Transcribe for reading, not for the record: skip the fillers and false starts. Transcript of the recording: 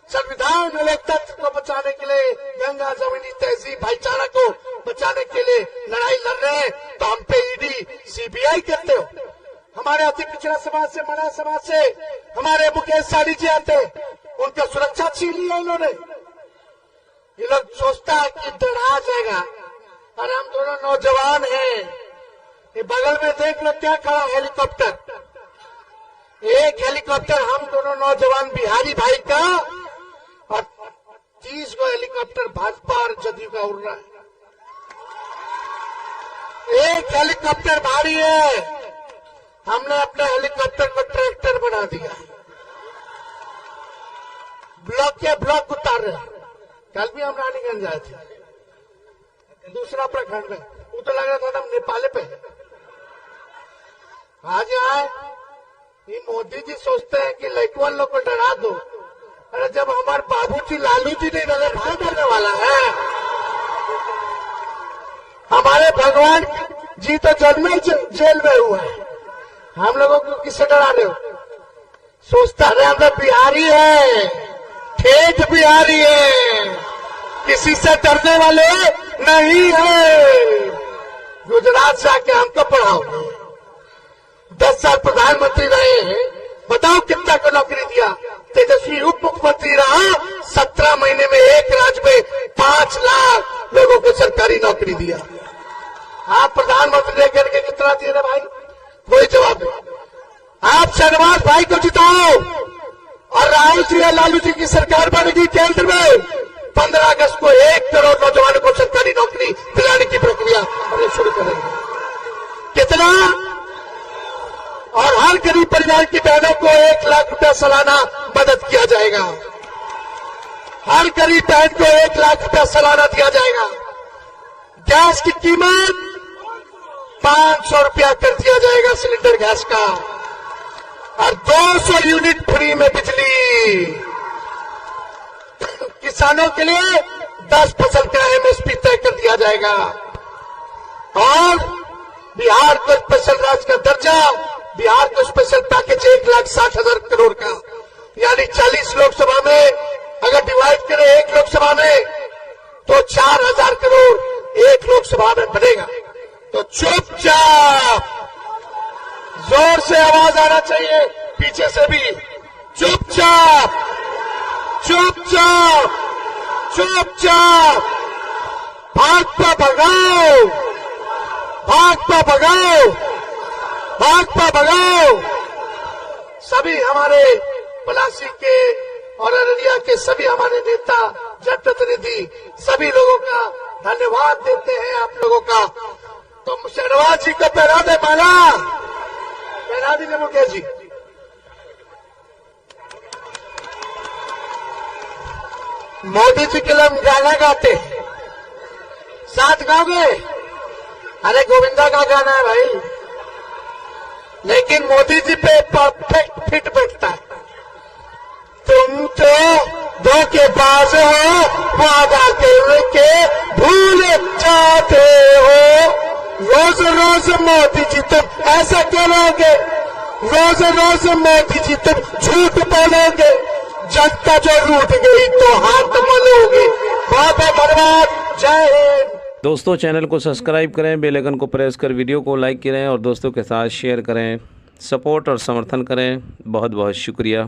संविधान और लोकतंत्र को बचाने के लिए, गंगा जमीनी तहजीब भाईचारा को बचाने के लिए लड़ाई लड़ रहे हैं, तो हम पे ईडी सीबीआई कहते हो। हमारे अति पिछड़ा समाज से, मना समाज से हमारे मुकेश सहनी जी आते, उनका सुरक्षा छीन लिया इन्होंने। ये लोग सोचता है कि डरा जाएगा। अरे हम दोनों नौजवान हैं। ये बगल में देख लो क्या खड़ा हेलीकॉप्टर, एक हेलीकॉप्टर हम दोनों नौजवान बिहारी भाई का, और 30 गो हेलीकॉप्टर भाजपा और जदयू का उड़ रहा है। एक हेलीकॉप्टर भारी है, हमने अपने हेलीकॉप्टर को ट्रैक्टर बना दिया, ब्लॉक के ब्लॉक उतार रहे। कल भी हम रानीगंज आए थे, दूसरा प्रखंड में, वो तो लग रहा था हम नेपाल पे। आज आए, ये मोदी जी सोचते हैं कि लड़कवान लोग को डरा दो। अरे जब हमारे बाबूजी लालू जी नहीं डरे, भाई डरने वाला है। हमारे भगवान जी तो जन्म जेल में हुआ है, हम लोगों को किससे डरा रहे हो? सोचता रहे हम बिहारी है, ठेठ बिहारी है, किसी से डरने वाले नहीं है। गुजरात से आके हमको पढ़ाओ, 10 साल प्रधानमंत्री रहे हैं, बताओ कितना को नौकरी दिया। तेजस्वी उप मुख्यमंत्री रहा, 17 महीने में एक राज्य में 5 लाख लोगों को सरकारी नौकरी दिया। आप प्रधानमंत्री रह करके कितना दिए रे भाई? कोई जवाब नहीं। आप शहनवाज भाई को जिताओ और राहुल जी और लालू जी की सरकार बनेगी केंद्र में। 15 अगस्त को 1 करोड़ नौजवानों को सरकारी नौकरी दिलाने की प्रक्रिया हम शुरू करेंगे। कितना? और हर गरीब परिवार की बहनों को 1 लाख रुपया सालाना मदद किया जाएगा। हर गरीब बहन को 1 लाख रुपया सालाना दिया जाएगा। गैस की कीमत 500 रुपया कर दिया जाएगा सिलेंडर गैस का, और 200 यूनिट फ्री में बिजली। किसानों के लिए 10 फसल का एमएसपी तय कर दिया जाएगा, और बिहार को स्पेशल राज्य का दर्जा, बिहार को स्पेशल पैकेज 1,60,000 करोड़ का, यानी 40 लोकसभा में अगर डिवाइड करें 1 लोकसभा में तो 4,000 करोड़ 1 लोकसभा में बनेगा। तो चुपचाप, जोर से आवाज आना चाहिए पीछे से भी, चुपचाप चुपचाप चुपचाप भाजपा भगाओ, भाजपा भगाओ, भाजपा भगाओ। सभी हमारे पलासी के और अररिया के सभी हमारे नेता, जनप्रतिनिधि, सभी लोगों का धन्यवाद देते हैं आप लोगों का। तो शहनवाज जी को पहरा दे माला, पहरा दीजिए मुकेश जी। मोदी जी के लिए हम गाना गाते, साथ गाओगे? अरे गोविंदा का गाना है भाई, लेकिन मोदी जी पे परफेक्ट फिट बैठता है। तुम तो धोखेबाज हो, वादा करके भूल जाते हो। रोज रोज मोदी जी तुम ऐसा करोगे, रोज रोज मोदी जी तुम झूठ बोलोगे, जनता जो रूठ गई तो हाथ मलोगे। बहुत बहुत धन्यवाद, जय हिंद। दोस्तों चैनल को सब्सक्राइब करें, बेल आइकन को प्रेस कर वीडियो को लाइक करें और दोस्तों के साथ शेयर करें, सपोर्ट और समर्थन करें। बहुत बहुत शुक्रिया।